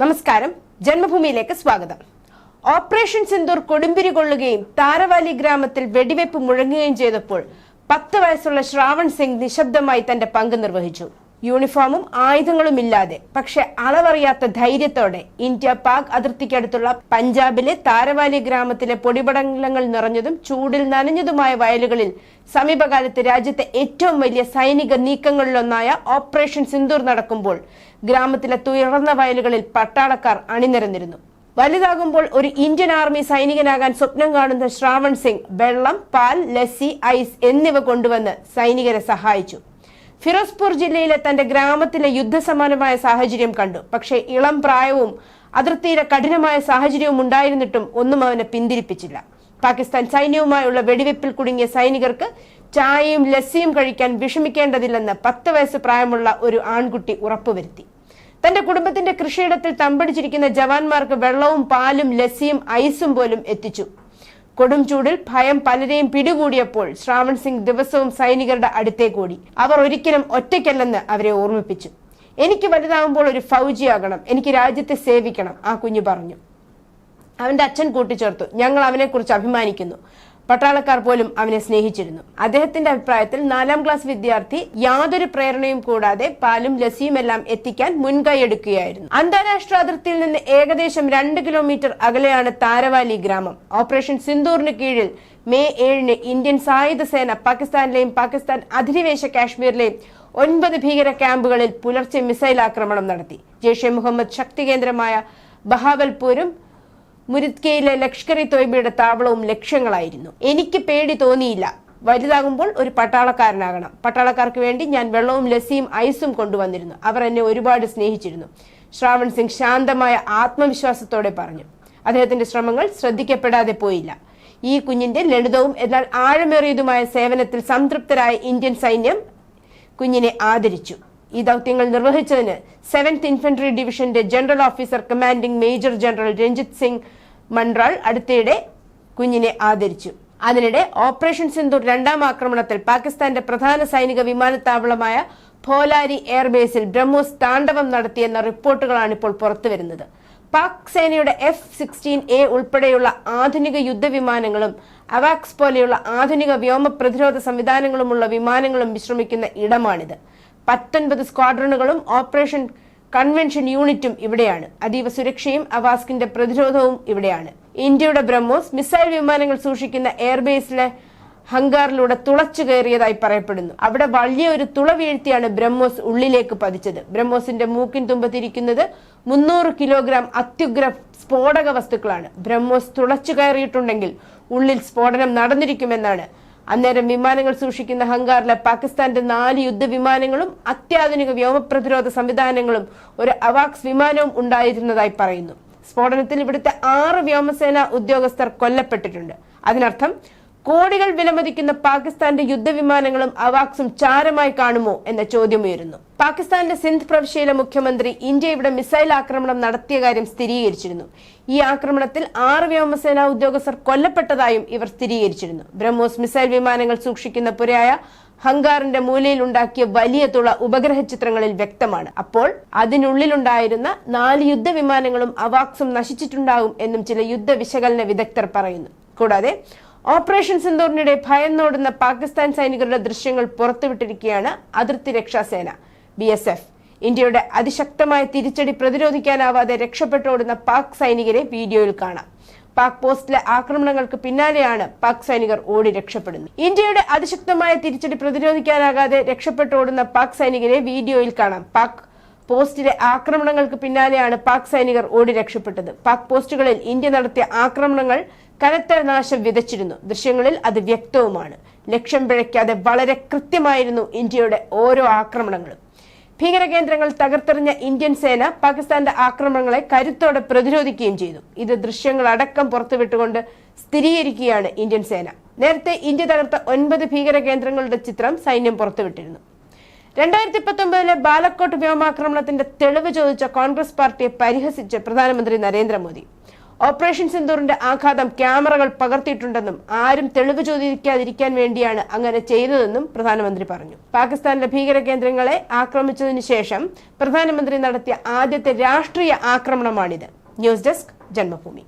നമസ്കാരം, ജന്മഭൂമിയിലേക്ക് സ്വാഗതം. ഓപ്പറേഷൻ സിന്ദൂർ കൊടുമ്പിരി കൊള്ളുകയും താരവാലി ഗ്രാമത്തിൽ വെടിവെപ്പ് മുഴങ്ങുകയും ചെയ്തപ്പോൾ 10 വയസ്സുള്ള ശ്രാവൺ സിംഗ് നിശബ്ദമായി തന്റെ പങ്ക് നിർവഹിച്ചു. യൂണിഫോമും ആയുധങ്ങളും ഇല്ലാതെ, പക്ഷെ അളവറിയാത്ത ധൈര്യത്തോടെ ഇന്ത്യ പാക് അതിർത്തിക്കടുത്തുള്ള പഞ്ചാബിലെ താരവാലി ഗ്രാമത്തിലെ പൊടിപടലങ്ങൾ നിറഞ്ഞതും ചൂടിൽ നനഞ്ഞതുമായ വയലുകളിൽ സമീപകാലത്ത് രാജ്യത്തെ ഏറ്റവും വലിയ സൈനിക നീക്കങ്ങളിലൊന്നായ ഓപ്പറേഷൻ സിന്ദൂർ നടക്കുമ്പോൾ ഗ്രാമത്തിലെ തുയർന്ന വയലുകളിൽ പട്ടാളക്കാർ അണിനിരന്നിരുന്നു. വലുതാകുമ്പോൾ ഒരു ഇന്ത്യൻ ആർമി സൈനികനാകാൻ സ്വപ്നം കാണുന്ന ശ്രാവൺ സിംഗ് വെള്ളം, പാൽ, ലസ്സി, ഐസ് എന്നിവ കൊണ്ടുവന്ന് സൈനികരെ സഹായിച്ചു. ഫിറോസ്പൂർ ജില്ലയിലെ തന്റെ ഗ്രാമത്തിലെ യുദ്ധസമാനമായ സാഹചര്യം കണ്ടു. പക്ഷേ ഇളം പ്രായവും അതിർത്തിയിലെ കഠിനമായ സാഹചര്യവും ഉണ്ടായിരുന്നിട്ടും ഒന്നും അവനെ പിന്തിരിപ്പിച്ചില്ല. പാകിസ്ഥാൻ സൈന്യവുമായുള്ള വെടിവെപ്പിൽ കുടുങ്ങിയ സൈനികർക്ക് ചായയും ലസ്സിയും കഴിക്കാൻ വിഷമിക്കേണ്ടതില്ലെന്ന് 10 വയസ്സ് പ്രായമുള്ള ഒരു ആൺകുട്ടി ഉറപ്പുവരുത്തി. തന്റെ കുടുംബത്തിന്റെ കൃഷിയിടത്തിൽ തമ്പടിച്ചിരിക്കുന്ന ജവാന്മാർക്ക് വെള്ളവും പാലും ലസ്സിയും ഐസും പോലും എത്തിച്ചു. കൊടും ചൂടിൽ ഭയം പലരെയും പിടികൂടിയപ്പോൾ ശ്രാവൺ സിംഗ് ദിവസവും സൈനികരുടെ അടുത്തേക്ക് ഓടി. അവർ ഒരിക്കലും ഒറ്റയ്ക്കല്ലെന്ന് അവരെ ഓർമ്മിപ്പിച്ചു. എനിക്ക് വലുതാകുമ്പോൾ ഒരു ഫൗജിയാകണം, എനിക്ക് രാജ്യത്തെ സേവിക്കണം, ആ കുഞ്ഞു പറഞ്ഞു. അവന്റെ അച്ഛൻ കൂട്ടിച്ചേർത്തു, ഞങ്ങൾ അവനെക്കുറിച്ച് അഭിമാനിക്കുന്നു. പട്ടാളക്കാർ പോലും അവനെ സ്നേഹിച്ചിരുന്നു. അദ്ദേഹത്തിന്റെ അഭിപ്രായത്തിൽ 4ാം ക്ലാസ് വിദ്യാർത്ഥി യാതൊരു പ്രേരണയും കൂടാതെ പാലും ലസ്സിയുമെല്ലാം എത്തിക്കാൻ മുൻകൈയെടുക്കുകയായിരുന്നു. അന്താരാഷ്ട്ര അതിർത്തിയിൽ നിന്ന് ഏകദേശം 2 കിലോമീറ്റർ അകലെയാണ് താരവാലി ഗ്രാമം. ഓപ്പറേഷൻ സിന്ദൂറിന് കീഴിൽ മെയ് 7-ന് ഇന്ത്യൻ സായുധ സേന പാകിസ്ഥാനിലെയും പാകിസ്ഥാൻ അധിനിവേശ കാശ്മീരിലെയും 9 ഭീകര ക്യാമ്പുകളിൽ പുലർച്ചെ മിസൈൽ ആക്രമണം നടത്തി. ജെയ്ഷെ മുഹമ്മദ് ശക്തി കേന്ദ്രമായ ബഹാവൽപൂരും മുരിദ്കയിലെ ലഷ്കർ-ഇ തോയ്ബയുടെ താവളവും ലക്ഷ്യങ്ങളായിരുന്നു. എനിക്ക് പേടി തോന്നിയില്ല. വലുതാകുമ്പോൾ ഒരു പട്ടാളക്കാരനാകണം. പട്ടാളക്കാർക്ക് വേണ്ടി ഞാൻ വെള്ളവും ലസ്സിയും ഐസും കൊണ്ടുവന്നിരുന്നു. അവർ എന്നെ ഒരുപാട് സ്നേഹിച്ചിരുന്നു. ശ്രാവൺ സിംഗ് ശാന്തമായ ആത്മവിശ്വാസത്തോടെ പറഞ്ഞു. അദ്ദേഹത്തിന്റെ ശ്രമങ്ങൾ ശ്രദ്ധിക്കപ്പെടാതെ പോയില്ല. ഈ കുഞ്ഞിന്റെ ലളിതവും എന്നാൽ ആഴമേറിയതുമായ സേവനത്തിൽ സംതൃപ്തരായ ഇന്ത്യൻ സൈന്യം കുഞ്ഞിനെ ആദരിച്ചു. ഈ ദൗത്യങ്ങൾ നിർവഹിച്ചതിന് 7th ഇൻഫൻട്രി ഡിവിഷന്റെ general officer commanding major general Ranjit Singh Manral അടുത്തിടെ കുഞ്ഞിനെ ആദരിച്ചു. അതിനിടെ ഓപ്പറേഷൻ സിന്ദൂർ 2ാം ആക്രമണത്തിൽ പാകിസ്ഥാന്റെ പ്രധാന സൈനിക വിമാനത്താവളമായ ഭോലാരി എയർബേസിൽ ബ്രഹ്മോസ് താണ്ഡവം നടത്തിയെന്ന റിപ്പോർട്ടുകളാണ് ഇപ്പോൾ പുറത്തുവരുന്നത്. പാക് സേനയുടെ F-16A ഉൾപ്പെടെയുള്ള ആധുനിക യുദ്ധവിമാനങ്ങളും അവാക്സ് പോലെയുള്ള ആധുനിക വ്യോമ പ്രതിരോധ സംവിധാനങ്ങളുമുള്ള വിമാനങ്ങളും വിശ്രമിക്കുന്ന ഇടമാണിത്. 19 സ്ക്വാഡ്രണുകളും ഓപ്പറേഷൻ കൺവെൻഷൻ യൂണിറ്റും ഇവിടെയാണ്. അതീവ സുരക്ഷയും അവാസ്കിന്റെ പ്രതിരോധവും ഇവിടെയാണ്. ഇന്ത്യയുടെ ബ്രഹ്മോസ് മിസൈൽ വിമാനങ്ങൾ സൂക്ഷിക്കുന്ന എയർബേസിലെ ഹങ്കാറിലൂടെ തുളച്ചു കയറിയതായി പറയപ്പെടുന്നു. അവിടെ വലിയ ഒരു തുള വീഴ്ത്തിയാണ് ബ്രഹ്മോസ് ഉള്ളിലേക്ക് പതിച്ചത്. ബ്രഹ്മോസിന്റെ മൂക്കിൻ തുമ്പത്തിരിക്കുന്നത് 300 കിലോഗ്രാം അത്യുഗ്ര സ്ഫോടക വസ്തുക്കളാണ്. ബ്രഹ്മോസ് തുളച്ചു കയറിയിട്ടുണ്ടെങ്കിൽ ഉള്ളിൽ സ്ഫോടനം നടന്നിരിക്കുമെന്നാണ്. അന്നേരം വിമാനങ്ങൾ സൂക്ഷിക്കുന്ന ഹങ്കാറിലെ പാകിസ്ഥാന്റെ 4 യുദ്ധവിമാനങ്ങളും അത്യാധുനിക വ്യോമപ്രതിരോധ സംവിധാനങ്ങളും ഒരു അവാക്സ് വിമാനവും ഉണ്ടായിരുന്നതായി പറയുന്നു. സ്ഫോടനത്തിൽ ഇവിടുത്തെ 6 വ്യോമസേന ഉദ്യോഗസ്ഥർ കൊല്ലപ്പെട്ടിട്ടുണ്ട്. അതിനർത്ഥം കോടികൾ വിലമതിക്കുന്ന പാകിസ്ഥാന്റെ യുദ്ധവിമാനങ്ങളും അവാക്സും ചാരമായി കാണുമോ എന്ന ചോദ്യമുയരുന്നു. പാകിസ്ഥാന്റെ സിന്ധ് പ്രവിശ്യയിലെ മുഖ്യമന്ത്രി ഇന്ത്യ ഇവിടെ മിസൈൽ ആക്രമണം നടത്തിയ കാര്യം സ്ഥിരീകരിച്ചിരുന്നു. ഈ ആക്രമണത്തിൽ 6 വ്യോമസേനാ ഉദ്യോഗസ്ഥർ കൊല്ലപ്പെട്ടതായും ഇവർ സ്ഥിരീകരിച്ചിരുന്നു. ബ്രഹ്മോസ് മിസൈൽ വിമാനങ്ങൾ സൂക്ഷിക്കുന്ന പുരയായ ഹങ്കാറിന്റെ മൂലയിൽ ഉണ്ടാക്കിയ വലിയ തുള ഉപഗ്രഹ ചിത്രങ്ങളിൽ വ്യക്തമാണ്. അപ്പോൾ അതിനുള്ളിലുണ്ടായിരുന്ന 4 യുദ്ധവിമാനങ്ങളും അവാക്സും നശിച്ചിട്ടുണ്ടാകും എന്നും ചില യുദ്ധ വിശകലന വിദഗ്ധർ പറയുന്നു. കൂടാതെ ഓപ്പറേഷൻ സിന്ദൂറിനിടെ ഭയന്നോടുന്ന പാകിസ്ഥാൻ സൈനികരുടെ ദൃശ്യങ്ങൾ പുറത്തുവിട്ടിരിക്കുകയാണ് അതിർത്തി രക്ഷാസേന BSF. ഇന്ത്യയുടെ അതിശക്തമായ തിരിച്ചടി പ്രതിരോധിക്കാനാവാതെ രക്ഷപ്പെട്ടോടുന്ന പാക് സൈനികരെ വീഡിയോയിൽ കാണാം. പാക് പോസ്റ്റിലെ ആക്രമണങ്ങൾക്ക് പിന്നാലെയാണ് പാക് സൈനികർ ഓടി രക്ഷപ്പെടുന്നത്. ഇന്ത്യയുടെ അതിശക്തമായ തിരിച്ചടി പ്രതിരോധിക്കാനാകാതെ രക്ഷപ്പെട്ടോടുന്ന പാക് സൈനികരെ വീഡിയോയിൽ കാണാം. പാക് പോസ്റ്റിലെ ആക്രമണങ്ങൾക്ക് പിന്നാലെയാണ് പാക് സൈനികർ ഓടി രക്ഷപ്പെട്ടത്. പാക് പോസ്റ്റുകളിൽ ഇന്ത്യ നടത്തിയ ആക്രമണങ്ങൾ കനത്ത നാശം വിതച്ചിരുന്നു. ദൃശ്യങ്ങളിൽ അത് വ്യക്തവുമാണ്. ലക്ഷ്യം പിഴയ്ക്കാതെ വളരെ കൃത്യമായിരുന്നു ഇന്ത്യയുടെ ഓരോ ആക്രമണങ്ങളും. ഭീകരകേന്ദ്രങ്ങൾ തകർത്തെറിഞ്ഞ ഇന്ത്യൻ സേന പാകിസ്ഥാന്റെ ആക്രമണങ്ങളെ കരുത്തോടെ പ്രതിരോധിക്കുകയും ചെയ്തു. ഇത് ദൃശ്യങ്ങൾ അടക്കം പുറത്തുവിട്ടുകൊണ്ട് സ്ഥിരീകരിക്കുകയാണ് ഇന്ത്യൻ സേന. നേരത്തെ ഇന്ത്യ തകർത്ത 9 ഭീകര കേന്ദ്രങ്ങളുടെ ചിത്രം സൈന്യം പുറത്തുവിട്ടിരുന്നു. 2019 ബാലക്കോട്ട് വ്യോമാക്രമണത്തിന്റെ തെളിവ് ചോദിച്ച കോൺഗ്രസ് പാർട്ടിയെ പരിഹസിച്ച് പ്രധാനമന്ത്രി നരേന്ദ്രമോദി. ഓപ്പറേഷൻ സിന്ദൂറിന്റെ ആഘാതം ക്യാമറകൾ പകർത്തിയിട്ടുണ്ടെന്നും ആരും തെളിവ് ചോദിക്കാതിരിക്കാൻ വേണ്ടിയാണ് അങ്ങനെ ചെയ്തതെന്നും പ്രധാനമന്ത്രി പറഞ്ഞു. പാകിസ്ഥാനിലെ ഭീകര കേന്ദ്രങ്ങളെ ആക്രമിച്ചതിനു ശേഷം പ്രധാനമന്ത്രി നടത്തിയ ആദ്യത്തെ രാഷ്ട്രീയ ആക്രമണമാണിത്. News desk Janmabhumi.